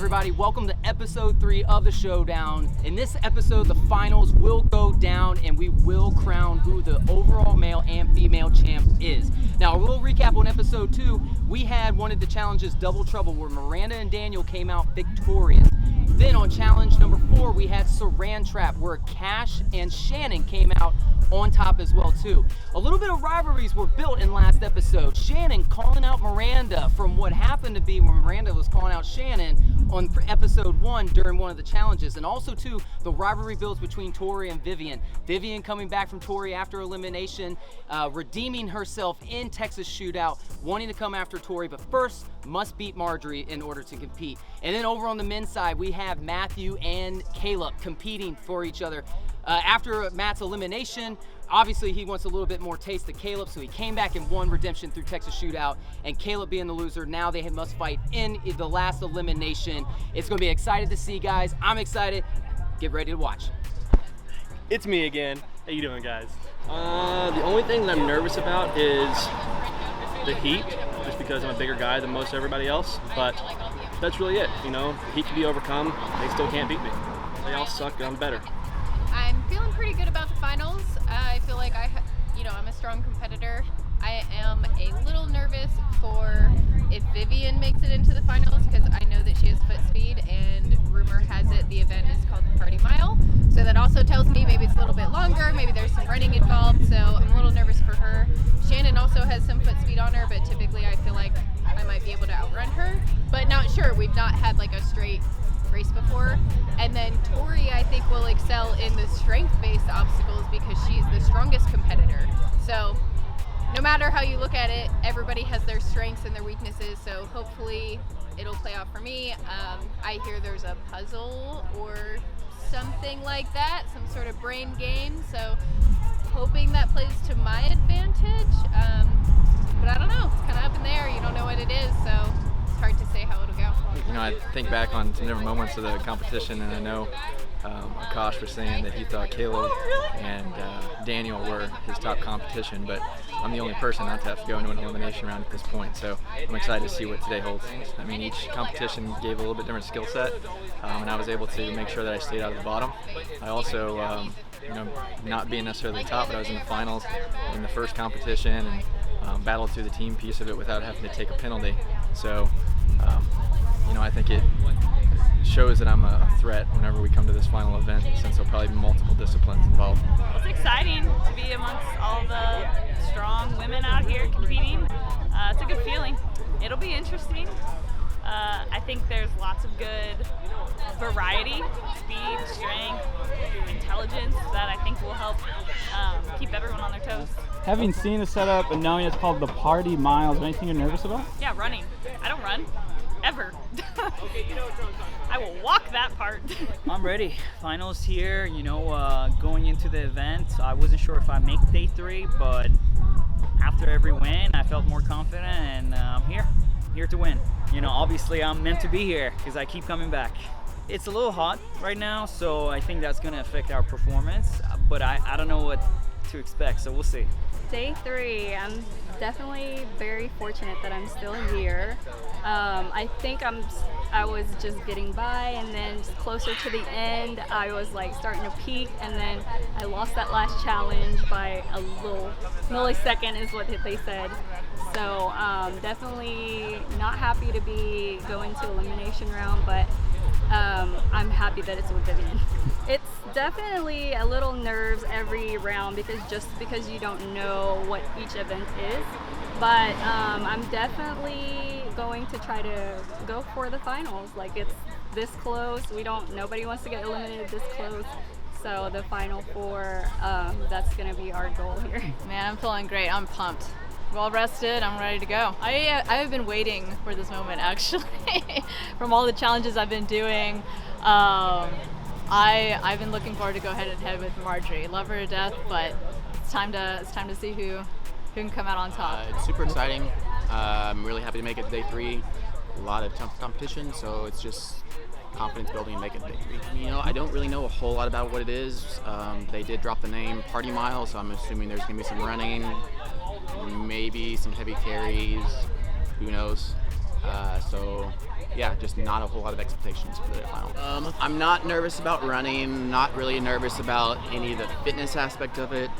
everybody? Welcome to episode 3 of the Showdown. In this episode, the finals will go down and we will crown who the overall male and female champ is. Now, a little recap on episode 2, we had one of the challenges, Double Trouble, where Miranda and Daniel came out victorious. Then on challenge number 4, we had Saran Trap, where Cash and Shannon came out on top as well too. A little bit of rivalries were built in last episode. Shannon calling out Miranda from what happened to be when Miranda was calling out Shannon on episode 1 during one of the challenges. And also too, the rivalry builds between Tori and Vivian. Vivian coming back from Tori after elimination, redeeming herself in Texas Shootout, wanting to come after Tori, but first must beat Marjorie in order to compete. And then over on the men's side, we have Matthew and Caleb competing for each other. After Matt's elimination, obviously he wants a little bit more taste of Caleb, so he came back and won redemption through Texas Shootout, and Caleb being the loser, now they must fight in the last elimination. It's going to be excited to see, guys. I'm excited. Get ready to watch. It's me again. How you doing, guys? The only thing that I'm nervous about is the heat, just because I'm a bigger guy than most everybody else, but that's really it. You know, heat can be overcome. They still can't beat me. They all suck, and I'm better. I'm feeling pretty good about the finals. I feel like I'm a strong competitor. I am a little nervous for if Vivian makes it into the finals, because I know that she has foot speed, and rumor has it the event is called the Party Mile. So that also tells me maybe it's a little bit longer, maybe there's some running involved, so I'm a little nervous for her. Shannon also has some foot speed on her, but typically I feel like I might be able to outrun her. But not sure, we've not had like a straight race before. And then Tori, I think, will excel in the strength-based obstacles because she's the strongest competitor. So no matter how you look at it, everybody has their strengths and their weaknesses, so hopefully it'll play out for me. I hear there's a puzzle or something like that, some sort of brain game, so hoping that plays to my advantage. But I don't know, it's kind of up in the air, you don't know what it is, so it's hard to say how it'll go. You know, I think back on some different moments of the competition, and I know Akash was saying that he thought Caleb and Daniel were his top competition, but I'm the only person not to have to go into an elimination round at this point, so I'm excited to see what today holds. I mean, each competition gave a little bit different skill set, and I was able to make sure that I stayed out of the bottom. I also, not being necessarily the top, but I was in the finals in the first competition and battled through the team piece of it without having to take a penalty. So, I think it shows that I'm a threat whenever we come to this final event, since there'll probably be multiple disciplines involved. It's exciting to be amongst all the strong women out here competing. It's a good feeling. It'll be interesting. I think there's lots of good variety, speed, strength, intelligence that I think will help keep everyone on their toes. Having seen the setup and knowing it's called the Party Mile, is there anything you're nervous about? Yeah, running. I don't run, ever. I will walk that part. I'm ready. Finals here, going into the event, I wasn't sure if I'd make day 3, but after every win, I felt more confident, and I'm here to win. Obviously I'm meant to be here because I keep coming back. It's a little hot right now, so I think that's going to affect our performance, but I don't know what to expect, so we'll see. Day 3, I'm definitely very fortunate that I'm still here. I think I was just getting by, and then just closer to the end, I was like starting to peak, and then I lost that last challenge by a little millisecond is what they said. So definitely not happy to be going to elimination round, but I'm happy that it's with Vivian. It's definitely a little nerves every round because you don't know what each event is. But I'm definitely going to try to go for the finals. Like, it's this close. Nobody wants to get eliminated this close. So the final 4, that's gonna be our goal here. Man, I'm feeling great. I'm pumped. Well rested, I'm ready to go. I have been waiting for this moment, actually. From all the challenges I've been doing, I've been looking forward to go head and head with Marjorie. Love her to death, but it's time to see who can come out on top. It's super exciting. I'm really happy to make it to day 3. A lot of tough competition, so it's just confidence building and making it day 3. I don't really know a whole lot about what it is. They did drop the name Party Mile, so I'm assuming there's gonna be some running, maybe some heavy carries, who knows. So yeah, just not a whole lot of expectations for the final. I'm not nervous about running, not really nervous about any of the fitness aspect of it.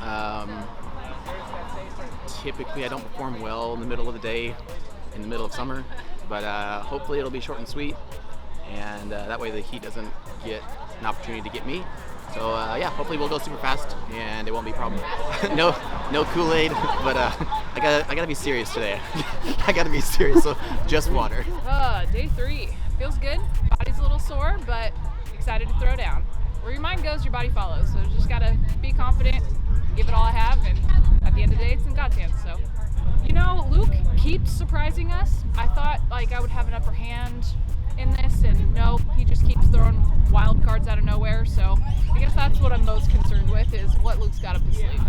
Typically I don't perform well in the middle of the day, in the middle of summer, but hopefully it'll be short and sweet, and that way the heat doesn't get an opportunity to get me. So yeah, hopefully we'll go super fast and it won't be a problem. no Kool-Aid, but I gotta be serious today. I gotta be serious, so just water. Day 3 feels good. Body's a little sore, but excited to throw down. Where your mind goes, your body follows. So just gotta be confident, give it all I have, and at the end of the day, it's in God's hands. So, you know, Luke keeps surprising us. I thought like I would have an upper hand in this, and no, he just keeps throwing wild cards out of nowhere. So I guess that's what I'm most concerned with, is what Luke's got up his sleeve.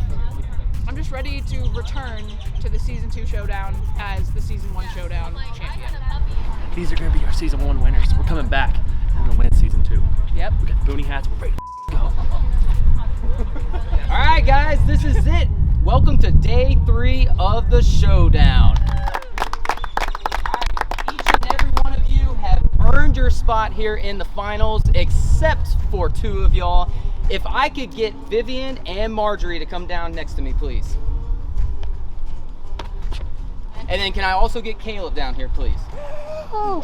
I'm just ready to return to the Season 2 Showdown as the Season 1 Showdown champion. These are going to be our Season 1 winners. We're coming back. We're going to win Season 2. Yep. We got the boonie hats. We're ready to go. All right, guys, this is it. Welcome to day 3 of the Showdown. Each and every one of you have earned your spot here in the finals, except for 2 of y'all. If I could get Vivian and Marjorie to come down next to me, please. And then can I also get Caleb down here, please? All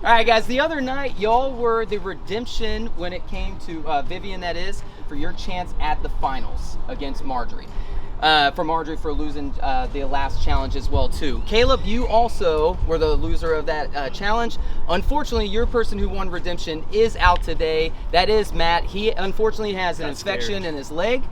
right, guys, the other night, y'all were the redemption when it came to Vivian, that is, for your chance at the finals against Marjorie. For Marjorie for losing the last challenge as well, too. Caleb, you also were the loser of that challenge. Unfortunately, your person who won redemption is out today. That is Matt. He unfortunately has an infection in his leg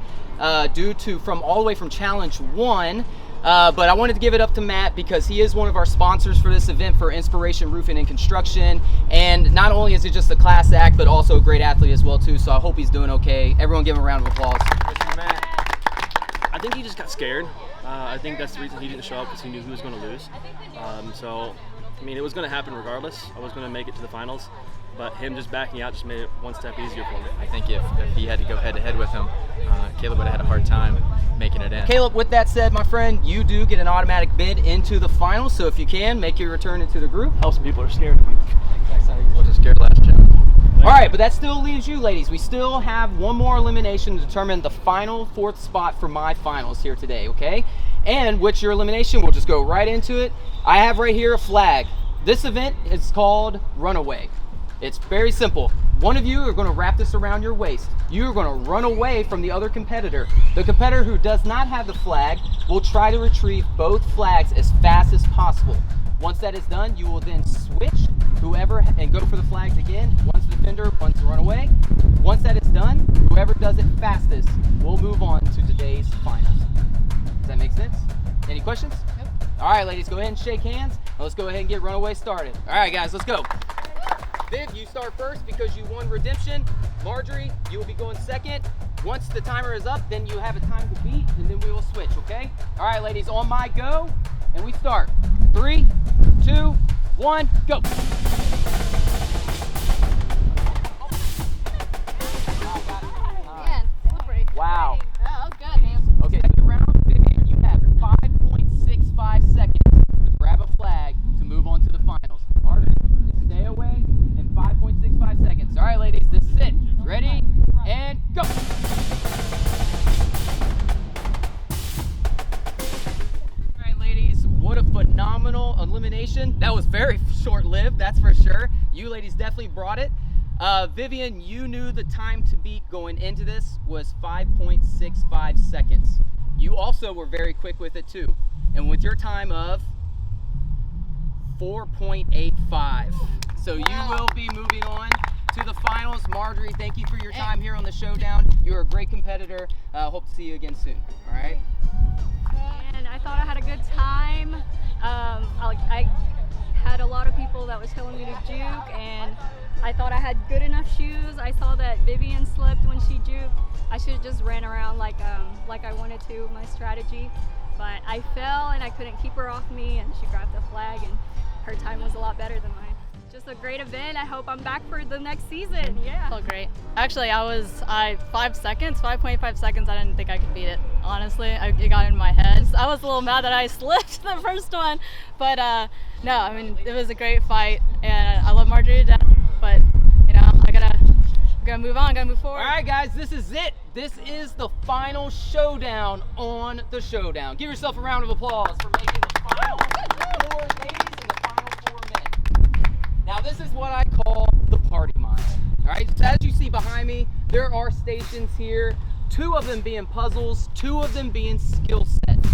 due to all the way from challenge 1. But I wanted to give it up to Matt because he is one of our sponsors for this event for Inspiration Roofing and Construction. And not only is he just a class act, but also a great athlete as well, too. So I hope he's doing okay. Everyone give him a round of applause. Matt. I think he just got scared. I think that's the reason he didn't show up, because he knew he was going to lose. So, I mean, it was going to happen regardless. I was going to make it to the finals, but him just backing out just made it one step easier for me. I think if he had to go head-to-head with him, Caleb would have had a hard time making it in. Caleb, with that said, my friend, you do get an automatic bid into the finals, so if you can, make your return into the group. Some people are scared of you. Wasn't scared last time. All right, but that still leaves you, ladies. We still have one more elimination to determine the final 4th spot for my finals here today, okay? And with your elimination, we'll just go right into it. I have right here a flag. This event is called Runaway. It's very simple. One of you are going to wrap this around your waist. You are going to run away from the other competitor. The competitor who does not have the flag will try to retrieve both flags as fast as possible. Once that is done, you will then switch and go for the flags again. One's the defender, one's the runaway. Once that is done, whoever does it fastest will move on to today's finals. Does that make sense? Any questions? Nope. All right, ladies, go ahead and shake hands. Let's go ahead and get runaway started. All right, guys, let's go. Viv, you start first because you won redemption. Marjorie, you will be going second. Once the timer is up, then you have a time to beat, and then we will switch, okay? All right, ladies, on my go, and we start. 3, 2, 1, go. Man, slippery. Wow. Oh, that was good, man. Okay, second round, Vivian, you have 5.65 seconds to grab a flag to move on to the finals. Marjorie, stay away in 5.65 seconds. All right, ladies, this is it. Ready, and go. What a phenomenal elimination. That was very short-lived, that's for sure. You ladies definitely brought it. Vivian, you knew the time to beat going into this was 5.65 seconds. You also were very quick with it too. And with your time of 4.85. So you will be moving on to the finals. Marjorie, thank you for your time here on the Showdown. You're a great competitor. Hope to see you again soon, all right? And I thought I had a good time. I had a lot of people that was telling me to juke, and I thought I had good enough shoes. I saw that Vivian slipped when she juked. I should have just ran around like I wanted to, my strategy. But I fell and I couldn't keep her off me, and she grabbed the flag, and her time was a lot better than mine. Just a great event. I hope I'm back for the next season. Yeah. Felt great. Actually, I 5.5 seconds. I didn't think I could beat it. honestly. It got in my head. I was a little mad that I slipped the first one, but no, I mean, it was a great fight, and I love Marjorie to death, but, you know, I gotta move on, gotta move forward. All right, guys, this is it. This is the final showdown on the Showdown. Give yourself a round of applause for making the final 4 ladies and the final 4 men. Now, this is what I call the party mile. All right, so as you see behind me, there are stations here, 2 of them being puzzles, 2 of them being skill sets.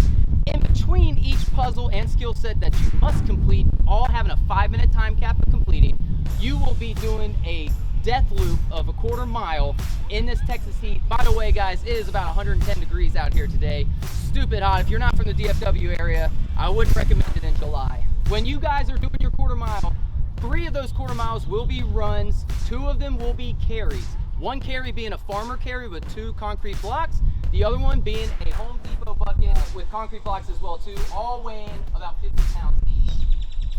In between each puzzle and skill set that you must complete, all having a 5-minute time cap of completing, you will be doing a death loop of a 1/4 mile in this Texas heat. By the way, guys, it is about 110 degrees out here today. Stupid hot. If you're not from the DFW area, I wouldn't recommend it in July. When you guys are doing your 1/4 mile, 3 of those 1/4 miles will be runs, 2 of them will be carries. 1 carry being a farmer carry with 2 concrete blocks, the other one being a Home Depot bucket with concrete blocks as well too, all weighing about 50 pounds each.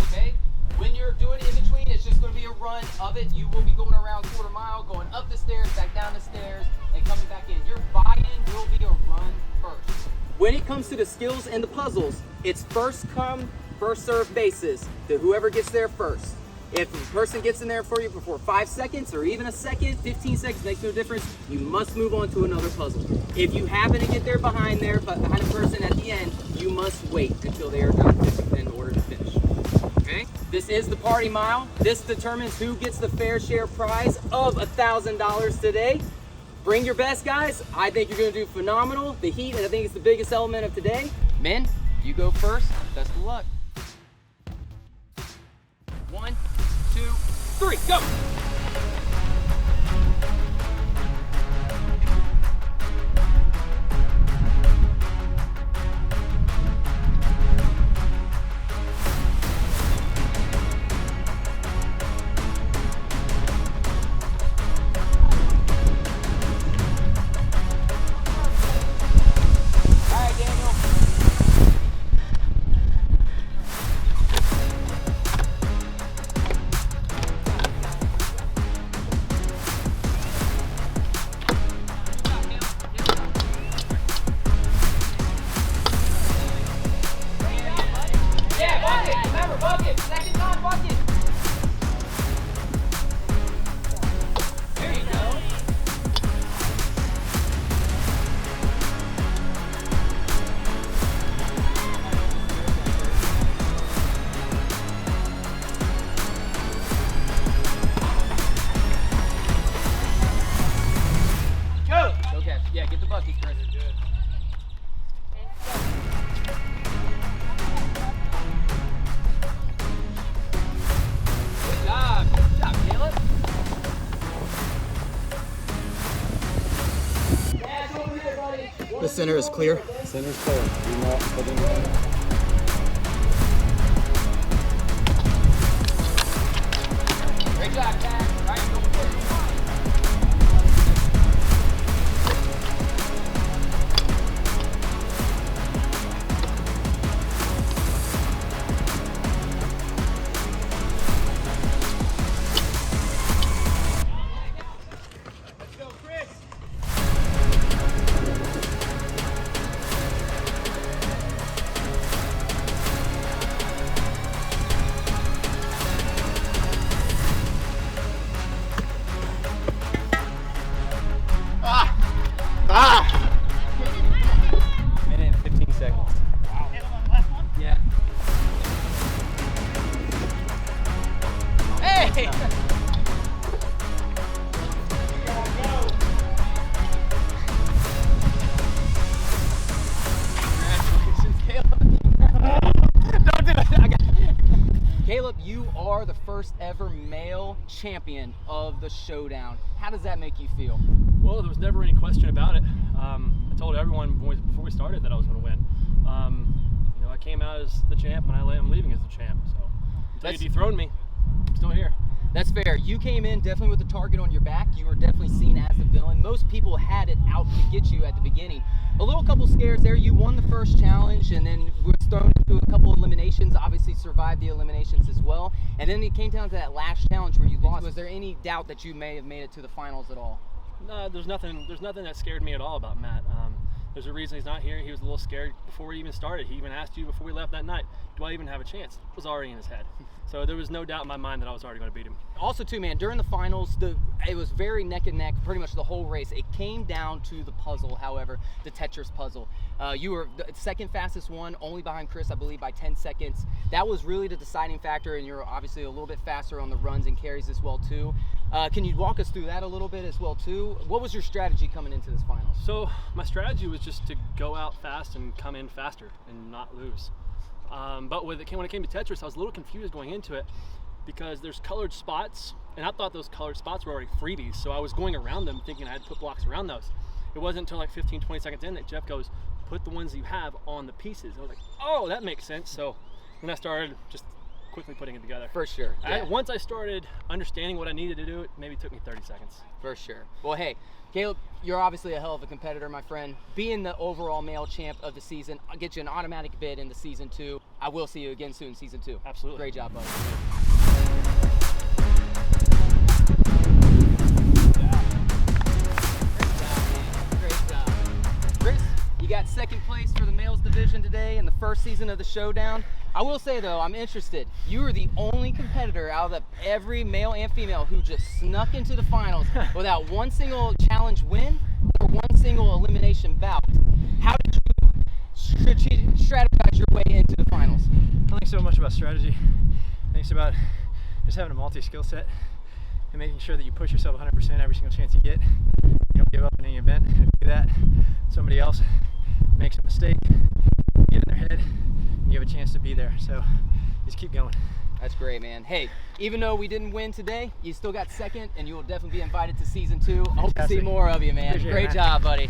Okay? When you're doing it in between, it's just going to be a run of it. You will be going around 1/4 mile, going up the stairs, back down the stairs, and coming back in. Your buy-in will be a run first. When it comes to the skills and the puzzles, it's first come, first serve basis to whoever gets there first. If a person gets in there for you before 5 seconds or even a second, 15 seconds makes no difference, you must move on to another puzzle. If you happen to get there behind a person at the end, you must wait until they are done in order to finish. Okay? This is the party mile. This determines who gets the fair share prize of $1,000 today. Bring your best, guys. I think you're going to do phenomenal. The heat, I think, is the biggest element of today. Men, you go first. Best of luck. 1, 2, 3, go! Yeah, get the bucket, Chris. Good job. Good job, Caleb. Yeah, it's over here, buddy. The center is clear. Center is clear. Do not put in Great job, Pat. Right, go for it. Minute and 15 seconds. Yeah. Hey! Congratulations, Caleb. Don't do it. Caleb, you are the first ever male champion of the Showdown. How does that make you feel? Well, there was never any question about it. I told everyone before we started that I was going to win. You know, I came out as the champ, and I'm leaving as the champ. So until you dethrone me, I'm still here. That's fair. You came in definitely with the target on your back. You were definitely seen as the villain. Most people had it out to get you at the beginning. A couple scares there. You won the first challenge, and then were thrown into a couple eliminations. Obviously survived the eliminations as well. And then it came down to that last challenge where you lost. Was there any doubt that you may have made it to the finals at all? No, there's nothing that scared me at all about Matt. There's a reason he's not here. He was a little scared before we even started. He even asked you before we left that night, do I even have a chance? It was already in his head. So there was no doubt in my mind that I was already going to beat him. Also too, man, during the finals, it was very neck and neck pretty much the whole race. It came down to the puzzle, however, the Tetris puzzle. You were the second fastest one, only behind Chris, I believe, by 10 seconds. That was really the deciding factor, and you're obviously a little bit faster on the runs and carries as well too. Can you walk us through that a little bit as well too? What was your strategy coming into this finals? So my strategy was just to go out fast and come in faster and not lose. But when it came to Tetris, I was a little confused going into it because there's colored spots, and I thought those colored spots were already freebies, so I was going around them thinking I had to put blocks around those. It wasn't until like 15, 20 seconds in that Jeff goes, put the ones that you have on the pieces. I was like, oh, that makes sense. So then I started just quickly putting it together. For sure. Yeah. Once I started understanding what I needed to do, it maybe took me 30 seconds. For sure. Well, hey, Caleb, you're obviously a hell of a competitor, my friend. Being the overall male champ of the season, I'll get you an automatic bid into season 2. I will see you again soon in season 2. Absolutely. Great job, buddy. Great job. Chris, you got second place for the males division today in the first season of the Showdown. I will say though, I'm interested. You were the only competitor out of every male and female who just snuck into the finals without one single challenge win or one single elimination bout. How did you strategize your way into the finals? I don't think so much about strategy. I think it's about just having a multi-skill set and making sure that you push yourself 100% every single chance you get. You don't give up in any event. If you do that, somebody else makes a mistake, you get in their head, you have a chance to be there. So just keep going. That's great, man. Hey, even though we didn't win today, you still got second, and you will definitely be invited to season 2. I hope to see more of you, man. Appreciate Great it, man. job, buddy.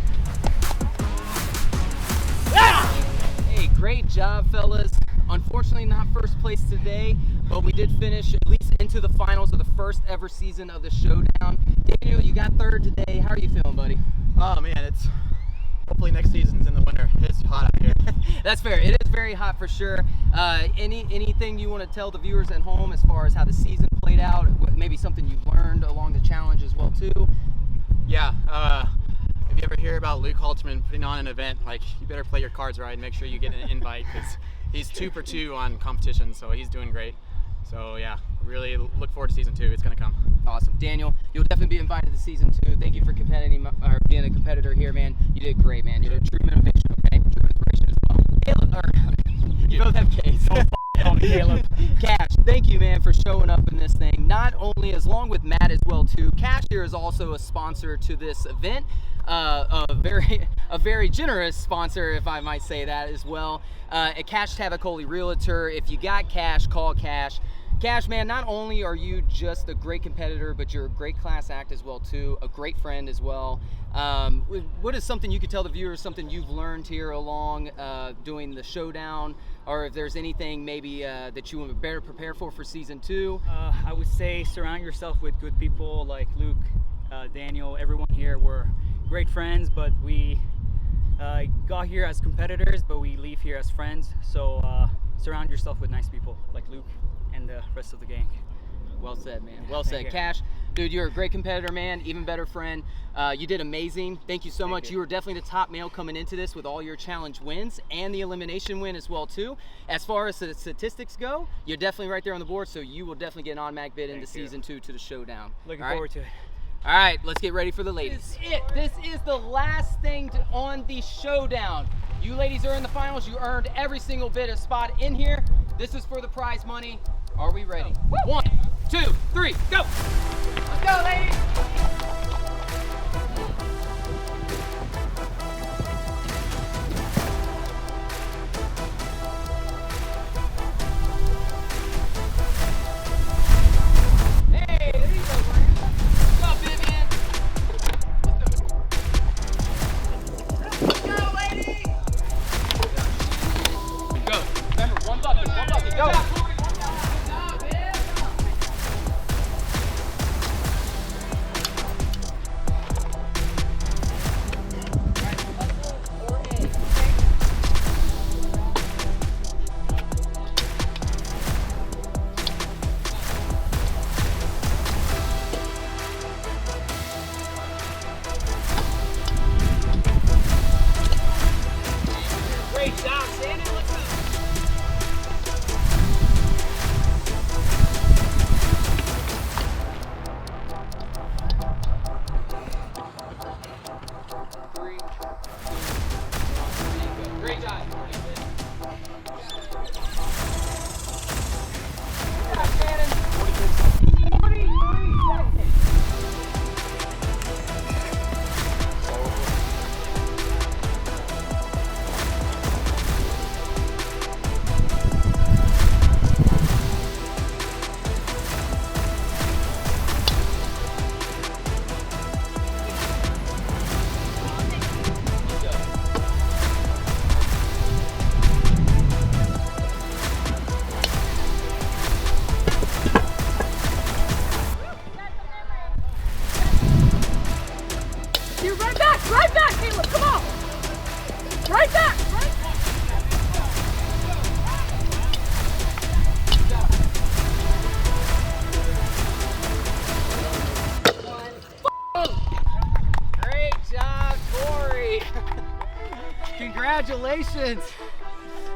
Hey, great job, fellas. Unfortunately, not first place today, but we did finish at least into the finals of the first ever season of the Showdown. Daniel, you got third today. How are you feeling, buddy? Oh man, it's hopefully next season's in the winter. It's hot out here. That's fair. It is very hot for sure. Anything you want to tell the viewers at home as far as how the season played out? Maybe something you've learned along the challenge as well too? Yeah. If you ever hear about Luke Halterman putting on an event, like, you better play your cards right and make sure you get an invite, because he's 2 for 2 on competition, so he's doing great. So yeah, really look forward to season 2. It's gonna come. Awesome. Daniel, you'll definitely be invited to season 2. Thank you for competing or being a competitor here, man. You did great, man. You're a true motivation, okay? True inspiration as well. Caleb, you both have K's. Caleb. Cash, thank you, man, for showing up in this thing. Not only along with Matt as well too. Cash here is also a sponsor to this event. A very generous sponsor, if I might say that as well. A Cash Tavicoli Realtor. If you got cash, call Cash. Cash, man, not only are you just a great competitor, but you're a great class act as well too, a great friend as well. What is something you could tell the viewers, something you've learned here along doing the Showdown, or if there's anything maybe that you want to better prepare for season 2? I would say surround yourself with good people like Luke, Daniel, everyone here. We're great friends, but we got here as competitors, but we leave here as friends. So surround yourself with nice people like Luke and the rest of the gang. Well said, man. Well said. Cash, dude, you're a great competitor, man. Even better friend. You did amazing. Thank you so much. You were definitely the top male coming into this with all your challenge wins and the elimination win as well too. As far as the statistics go, you're definitely right there on the board, so you will definitely get an automatic bid into season 2 to the Showdown. Looking forward to it. All right, let's get ready for the ladies. This is the last thing on the Showdown. You ladies are in the finals. You earned every single bit of spot in here. This is for the prize money. Are we ready? 1, 2, 3, go! Let's go, ladies! Hey, there you go, Brandon. What's up, Vivian? Let's go, ladies! Go. Remember, one bucket, go. Right back, Caleb, come on! Right back! Great job, Tori. Congratulations.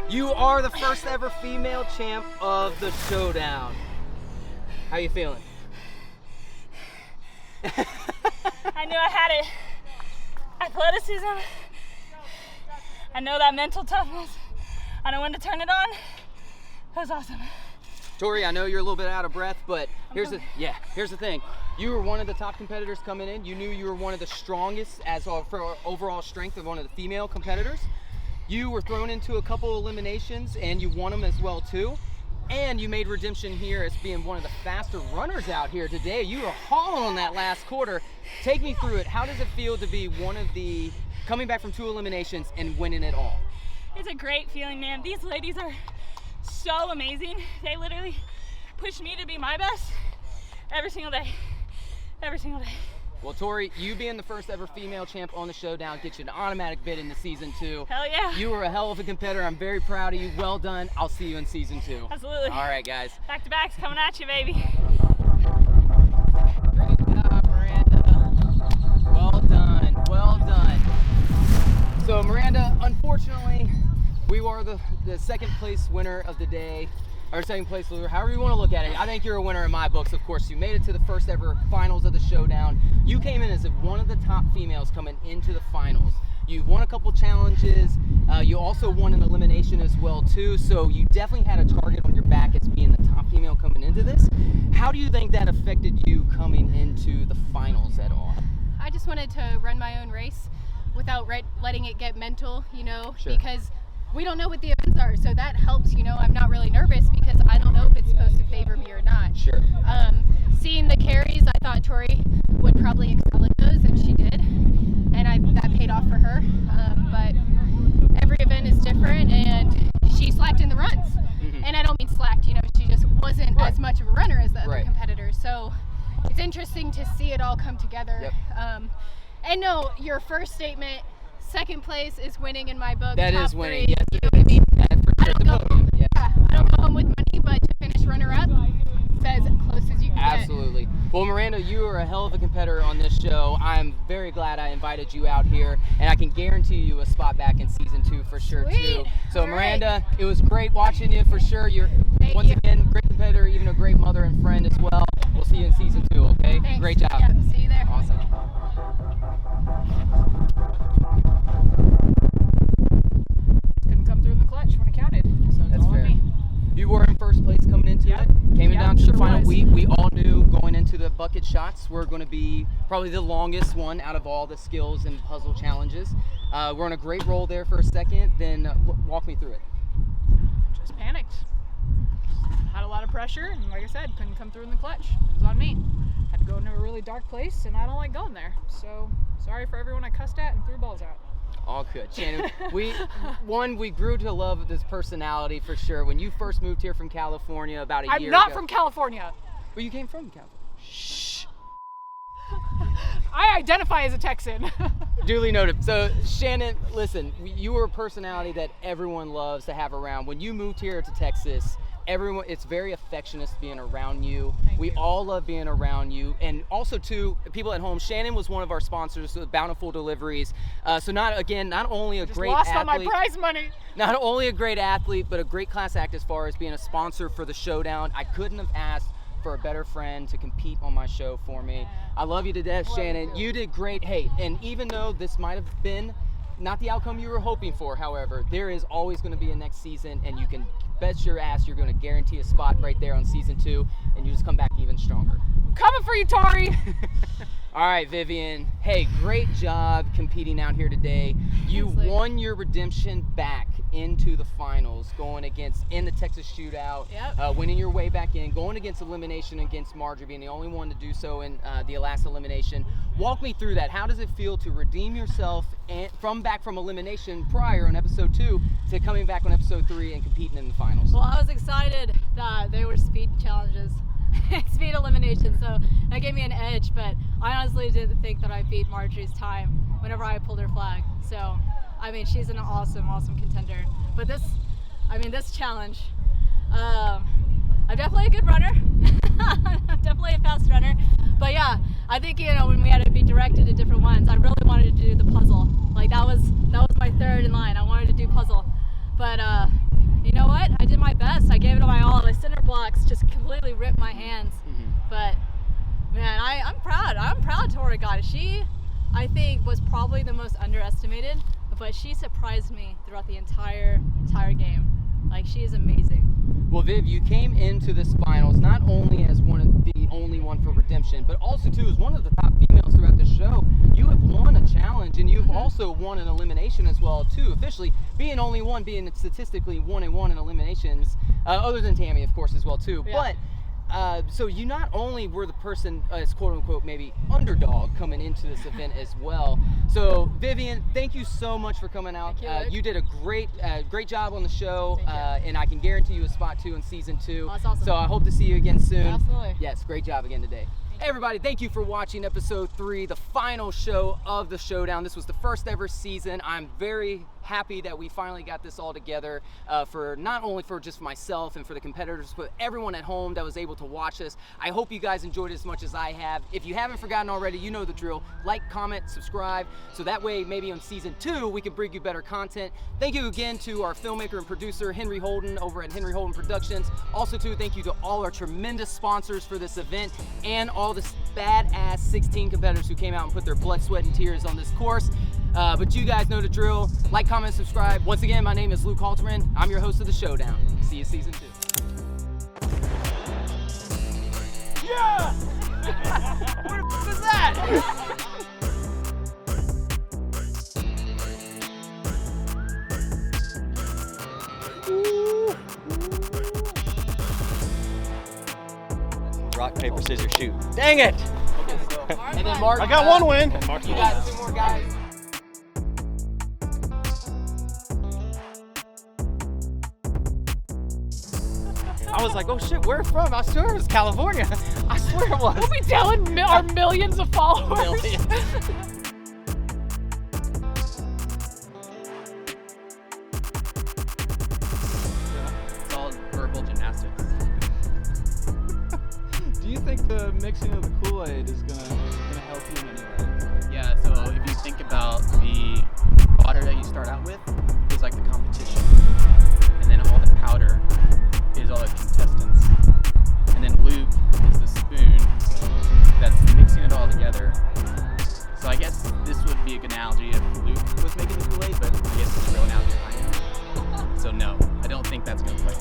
You are the first ever female champ of the Showdown. How you feeling? I knew I had it. Athleticism. I know that mental toughness. I know when to turn it on. That was awesome. Tori, I know you're a little bit out of breath, but here's the thing. You were one of the top competitors coming in. You knew you were one of the strongest for overall strength of one of the female competitors. You were thrown into a couple eliminations and you won them as well too. And you made redemption here as being one of the faster runners out here today. You were hauling on that last quarter. Take me through it. How does it feel to be one of the, coming back from 2 eliminations and winning it all? It's a great feeling, man. These ladies are so amazing. They literally push me to be my best every single day. Every single day. Well, Tori, you being the first ever female champ on the Showdown gets you an automatic bid into season 2. Hell yeah. You were a hell of a competitor. I'm very proud of you. Well done. I'll see you in season 2. Absolutely. All right, guys. Back to backs coming at you, baby. Great job, Miranda. Well done. Well done. So, Miranda, unfortunately, we were the second place winner of the day. Or second place loser, however you want to look at it. I think you're a winner in my books, of course. You made it to the first ever finals of the Showdown. You came in as one of the top females coming into the finals. You won a couple challenges. You also won an elimination as well too. So you definitely had a target on your back as being the top female coming into this. How do you think that affected you coming into the finals at all? I just wanted to run my own race without letting it get mental, you know, Sure. because we don't know what the events are, so that helps, you know. I'm not really nervous because I don't know if it's supposed to favor me or not. Sure. Seeing the carries, I thought Tori would probably excel at those, and she did, and that paid off for her. But every event is different, and she slacked in the runs. Mm-hmm. And I don't mean slacked, you know, she just wasn't Right. as much of a runner as the other Right. competitors. So it's interesting to see it all come together. Yep. And no, your first statement, second place is winning in my book. That top is winning. 3, Yes, you it know what I is. mean? That for sure. I don't go, I don't go home with money, but to finish runner-up says close as you can get. Absolutely. Well, Miranda, you are a hell of a competitor on this show. I'm very glad I invited you out here, and I can guarantee you a spot back in season 2 for sure too. So, All right. Miranda, it was great watching you for sure. You're Thank once you. again great competitor, even a great mother and friend as well. We'll see you in season 2. Okay? Thanks. Great job. Yep, see you there. Awesome. Couldn't come through in the clutch when it counted. So it's That's all on fair. me. You were in first place coming into it. Came Yep, down to sure the final was. week. We all knew going into the bucket shots were going to be probably the longest one out of all the skills and puzzle challenges. We're on a great roll there for a second. Then walk me through it. Just panicked. Had a lot of pressure, and like I said, couldn't come through in the clutch. It was on me. Had to go into a really dark place, and I don't like going there. So sorry for everyone I cussed at and threw balls out. All good. Shannon, we grew to love this personality for sure. When you first moved here from California about a year I'm not ago. from California. Where you came from, California? Shh. I identify as a Texan. Duly noted. So, Shannon, listen, you were a personality that everyone loves to have around. When you moved here to Texas, everyone, it's very affectionate being around you. We all love being around you. And also, too, people at home, Shannon was one of our sponsors with Bountiful Deliveries. So, not only a Just great lost athlete. all my prize money. Not only a great athlete, but a great class act as far as being a sponsor for the Showdown. I couldn't have asked for a better friend to compete on my show for me. I love you to death, Shannon. You did great. Hey, and even though this might have been not the outcome you were hoping for, however, there is always going to be a next season, and you can bet your ass you're going to guarantee a spot right there on season 2, and you just come back even stronger. Coming for you, Tori. All right, Vivian. Hey, great job competing out here today. You won your redemption back into the finals, going against in the Texas Shootout, winning your way back in, going against elimination against Marjorie, being the only one to do so in the last elimination. Walk me through that. How does it feel to redeem yourself back from elimination prior on episode 2 to coming back on episode 3 and competing in the finals? Well, I was excited that they were speed challenges. speed elimination, so that gave me an edge. But I honestly didn't think that I beat Marjorie's time whenever I pulled her flag. So, I mean, she's an awesome contender. But this challenge, I'm definitely a good runner. I'm definitely a fast runner. But yeah, I think, you know, when we had to be directed to different ones, I really wanted to do the puzzle. Like that was my third in line. I wanted to do puzzle. But you know what? I did my best. I gave it my all. The center blocks just completely ripped my hands. But man, I'm proud. I'm proud Tori got it. She, I think, was probably the most underestimated, but she surprised me throughout the entire game. Like, she is amazing. Well, Viv, you came into this finals not only as one of the only one for redemption, but also too as one of the top females throughout the show. You have won a challenge, and you've also won an elimination as well too. Officially, being only one, being statistically 1-1 in eliminations, other than Tammy, of course, as well too. Yeah. But so you not only were the person as quote unquote maybe underdog coming into this event as well. So Vivian, thank you so much for coming out. You did a great job on the show, and I can guarantee you a spot 2 in season 2. That's awesome. So I hope to see you again soon. Absolutely. Yes, great job again today. Hey everybody, thank you for watching episode 3, the final show of the Showdown. This was the first ever season. I'm very happy that we finally got this all together for not only for just myself and for the competitors, but everyone at home that was able to watch this. I hope you guys enjoyed it as much as I have. If you haven't forgotten already, you know the drill. Like, comment, subscribe, so that way maybe on season 2 we can bring you better content. Thank you again to our filmmaker and producer Henry Holden over at Henry Holden Productions. Also too, thank you to all our tremendous sponsors for this event and all the badass 16 competitors who came out and put their blood, sweat, and tears on this course. But you guys know the drill. Like, comment, subscribe. Once again, my name is Luke Halterman. I'm your host of the Showdown. See you season 2. Yeah! What the f was that? Rock, paper, scissors, shoot. Dang it! And then Mark, I got one win. You got 2 more guys. I was like, oh shit, where from? I swear it was California. I swear it was. We'll be telling our millions of followers. It's all verbal gymnastics. Do you think the mixing of the Kool-Aid is gonna help you in any way? Yeah, so if you think about the water that you start out with is like the competition, and then all the powder is all the contestants, and then lube is the spoon that's mixing it all together. So I guess this would be a good analogy if Luke was making the Kool-Aid, but I guess it's a real analogy if I am. So no, I don't think that's gonna play.